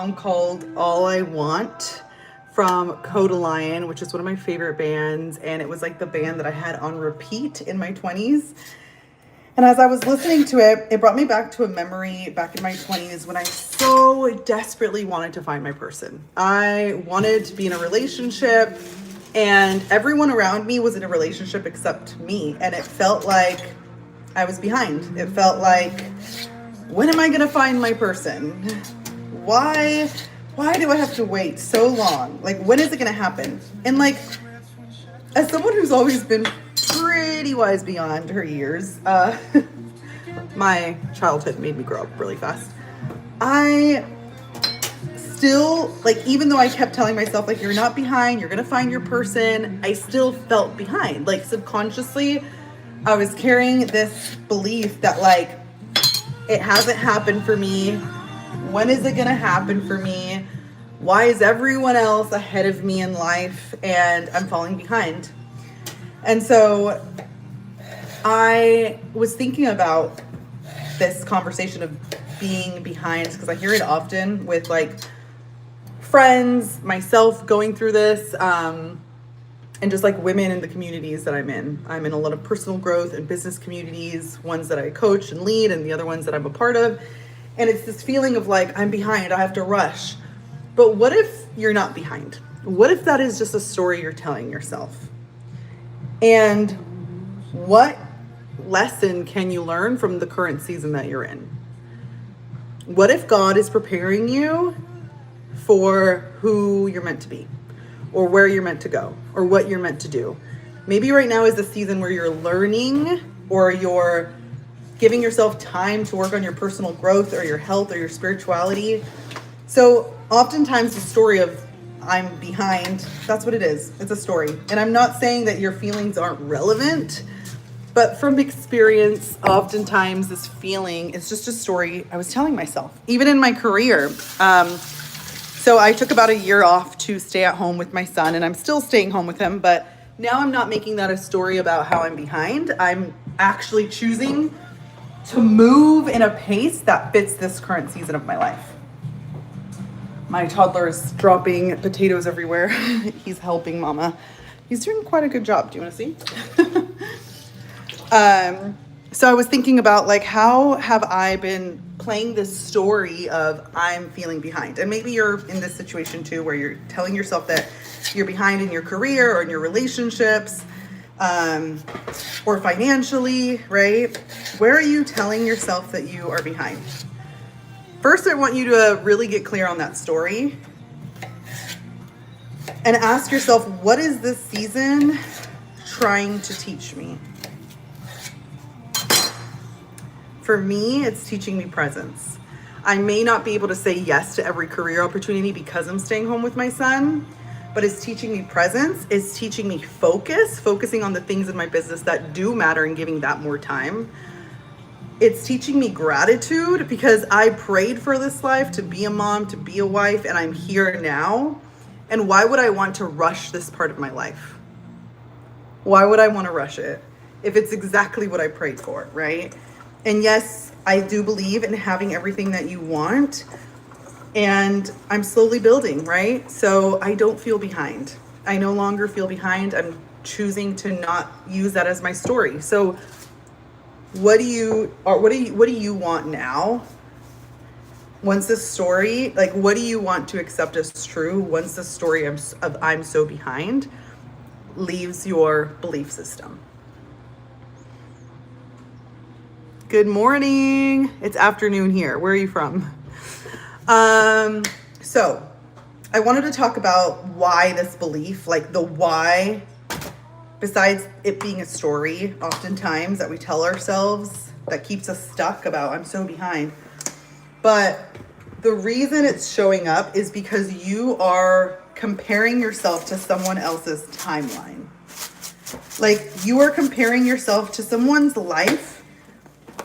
song called All I Want from Lion, which is one of my favorite bands. And it was like the band that I had on repeat in my 20s. And as I was listening to it, it brought me back to a memory back in my 20s when I so desperately wanted to find my person. I wanted to be in a relationship, and everyone around me was in a relationship except me. And it felt like I was behind. It felt like, when am I going to find my person? Why do I have to wait so long? Like, when is it going to happen? And like, as someone who's always been pretty wise beyond her years, my childhood made me grow up really fast. I still, like, even though I kept telling myself, like, you're not behind, you're going to find your person, I still felt behind. Like, subconsciously, I was carrying this belief that, like, it hasn't happened for me. When is it going to happen for me? Why is everyone else ahead of me in life and I'm falling behind? And so I was thinking about this conversation of being behind, because I hear it often with like friends, myself going through this, and just like women in the communities that I'm in. I'm in a lot of personal growth and business communities, ones that I coach and lead and the other ones that I'm a part of. And it's this feeling of like, I'm behind, I have to rush. But what if you're not behind? What if that is just a story you're telling yourself? And what lesson can you learn from the current season that you're in? What if God is preparing you for who you're meant to be, or where you're meant to go, or what you're meant to do? Maybe right now is the season where you're learning, or you're giving yourself time to work on your personal growth or your health or your spirituality. So oftentimes the story of I'm behind, that's what it is. It's a story. And I'm not saying that your feelings aren't relevant, but from experience, oftentimes this feeling is just a story I was telling myself, even in my career. So I took about a year off to stay at home with my son, and I'm still staying home with him, but now I'm not making that a story about how I'm behind. I'm actually choosing to move in a pace that fits this current season of my life. My toddler is dropping potatoes everywhere. He's helping mama. He's doing quite a good job. Do you want to see? So I was thinking about, like, how have I been playing this story of I'm feeling behind? And maybe you're in this situation too, where you're telling yourself that you're behind in your career or in your relationships, or financially, right? Where are you telling yourself that you are behind? First, I want you to really get clear on that story and ask yourself, what is this season trying to teach me? For me, it's teaching me presence. I may not be able to say yes to every career opportunity because I'm staying home with my son, but it's teaching me presence. It's teaching me focusing on the things in my business that do matter and giving that more time. It's teaching me gratitude, because I prayed for this life, to be a mom, to be a wife, and I'm here now. And why would I want to rush this part of my life? Why would I want to rush it if it's exactly what I prayed for, right? And yes, I do believe in having everything that you want, and I'm slowly building, right? So I don't feel behind. I no longer feel behind. I'm choosing to not use that as my story. So what do you want now? Once this story, like, what do you want to accept as true once the story of I'm so behind leaves your belief system? Good morning. It's afternoon here. Where are you from? So I wanted to talk about why this belief, like the why, besides it being a story, oftentimes that we tell ourselves that keeps us stuck about I'm so behind. But the reason it's showing up is because you are comparing yourself to someone else's timeline. Like, you are comparing yourself to someone's life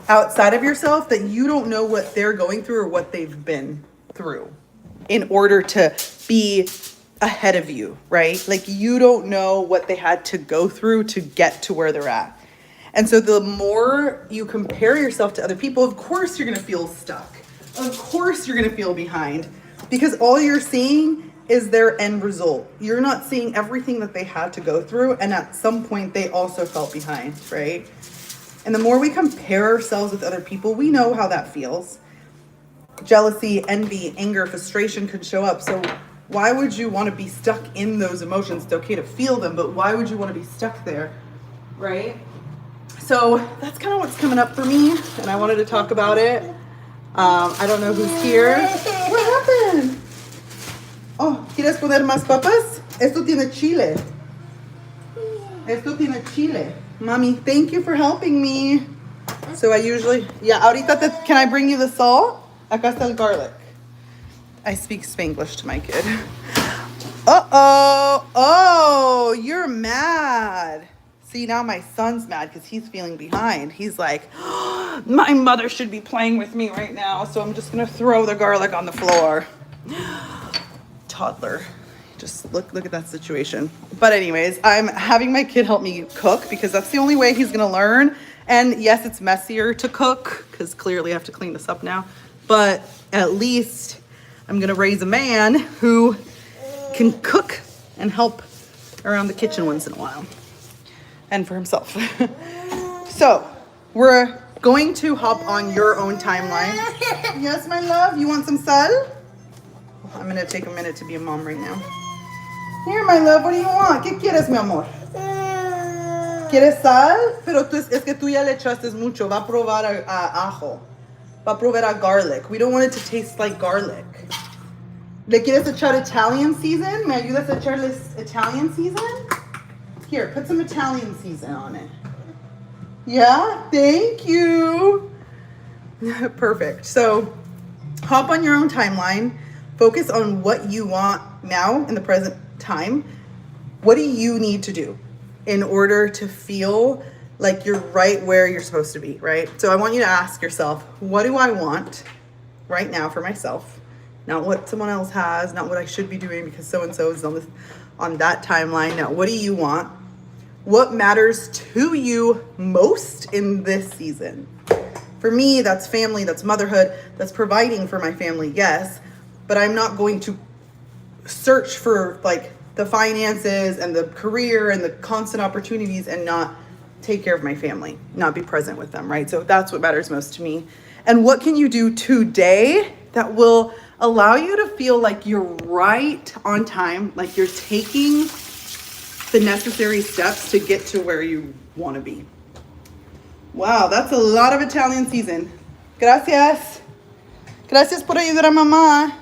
outside of yourself that you don't know what they're going through or what they've been through in order to be ahead of you, right? Like, you don't know what they had to go through to get to where they're at. And so the more you compare yourself to other people, of course you're going to feel stuck. Of course you're going to feel behind. Because all you're seeing is their end result. You're not seeing everything that they had to go through, and at some point they also felt behind, right? And the more we compare ourselves with other people, we know how that feels. Jealousy, envy, anger, frustration could show up. So why would you want to be stuck in those emotions? It's okay to feel them, but why would you want to be stuck there, right? So that's kind of what's coming up for me, and I wanted to talk about it. I don't know who's here. What happened? Oh, ¿quieres poner más papas? Esto tiene chile. Esto tiene chile. Mommy, thank you for helping me. So I usually, ahorita can I bring you the salt? Acá está el garlic. I speak Spanglish to my kid. Uh-oh. Oh, you're mad. See, now my son's mad because he's feeling behind. He's like, oh, my mother should be playing with me right now, so I'm just going to throw the garlic on the floor. Toddler. Just look at that situation. But anyways, I'm having my kid help me cook because that's the only way he's going to learn. And yes, it's messier to cook because clearly I have to clean this up now. But at least I'm going to raise a man who can cook and help around the kitchen once in a while. And for himself. So we're going to hop on your own timeline. Yes, my love, you want some sal? I'm gonna take a minute to be a mom right now. Here, my love, what do you want? ¿Qué quieres, mi amor? ¿Quieres sal? Pero es que tú ya le echaste mucho. Va a probar a ajo. Va a probar a garlic. We don't want it to taste like garlic. ¿Le quieres echar Italian season? ¿Me ayudas a echarles Italian season? Here, put some Italian season on it. Yeah, thank you. Perfect. So hop on your own timeline. Focus on what you want now in the present time. What do you need to do in order to feel like you're right where you're supposed to be, right? So I want you to ask yourself, what do I want right now for myself? Not what someone else has, not what I should be doing because so-and-so is on that timeline. Now, what do you want? What matters to you most in this season? For me, that's family, that's motherhood, that's providing for my family, yes. But I'm not going to search for like the finances and the career and the constant opportunities and not take care of my family, not be present with them, right? So that's what matters most to me. And what can you do today that will allow you to feel like you're right on time, like you're taking the necessary steps to get to where you want to be? Wow, that's a lot of Italian season. Gracias. Gracias por ayudar a mamá.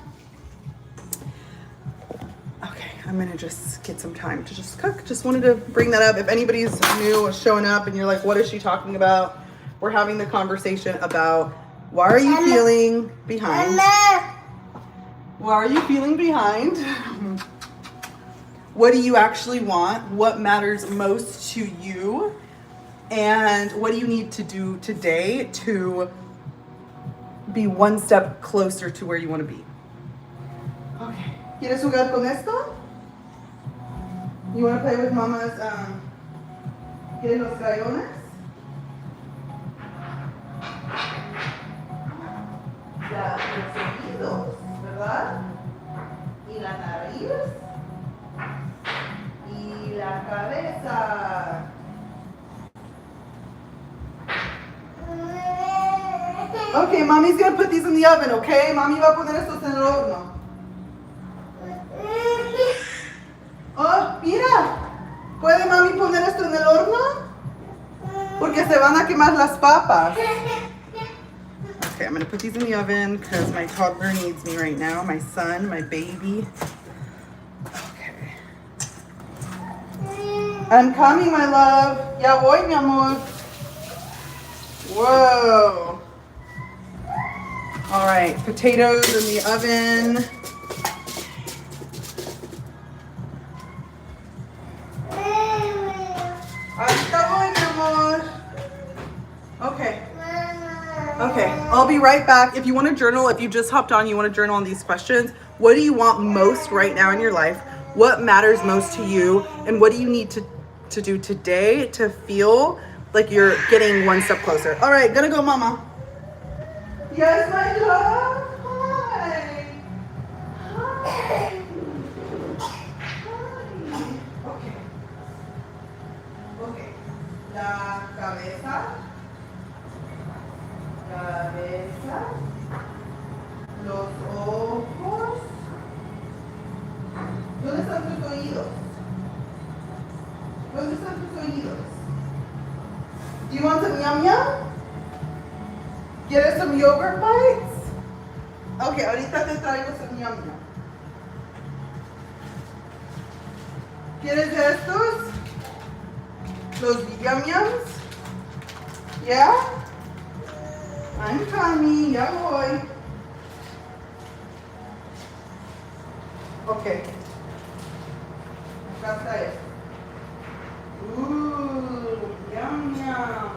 Okay, I'm gonna just get some time to just cook. Just wanted to bring that up. If anybody's new or showing up and you're like, what is she talking about? We're having the conversation about why are you feeling behind? Why are you feeling behind? What do you actually want? What matters most to you? And what do you need to do today to be one step closer to where you want to be? Okay. ¿Quieres jugar con esto? You want to play with mama's, ¿quieres los crayones? Ya, los oídos, ¿verdad? Y la nariz. Y la cabeza. Okay, mommy's gonna put these in the oven, okay? Mommy va a poner estos en el horno. Oh, mira. ¿Puede mami poner esto en el horno? Porque se van a quemar las papas. Okay, I'm gonna put these in the oven because my toddler needs me right now. My son, my baby. Okay. I'm coming, my love. Ya voy, mi amor. Whoa. All right, potatoes in the oven. Okay. Okay, I'll be right back. If you want to journal, if you just hopped on, you want to journal on these questions. What do you want most right now in your life? What matters most to you? And what do you need to do today to feel like you're getting one step closer? All right, gonna go, mama. Yes, my love. Hi. you want some yum yum? Get us some yogurt bites? Okay, ahorita te traigo some yum yum. ¿Quieres estos? Los yum yums? Yeah? I'm coming, ya voy. Okay. Acá está esto. Yum yum.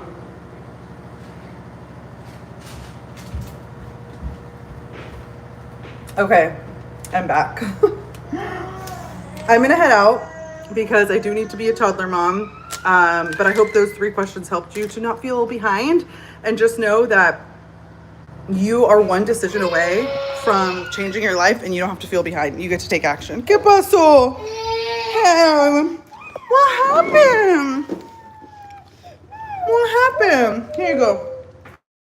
Okay, I'm back. I'm gonna head out because I do need to be a toddler mom. But I hope those 3 questions helped you to not feel behind, and just know that you are one decision away from changing your life, and you don't have to feel behind. You get to take action. ¿Qué pasó? What happened? What happened? Here you go.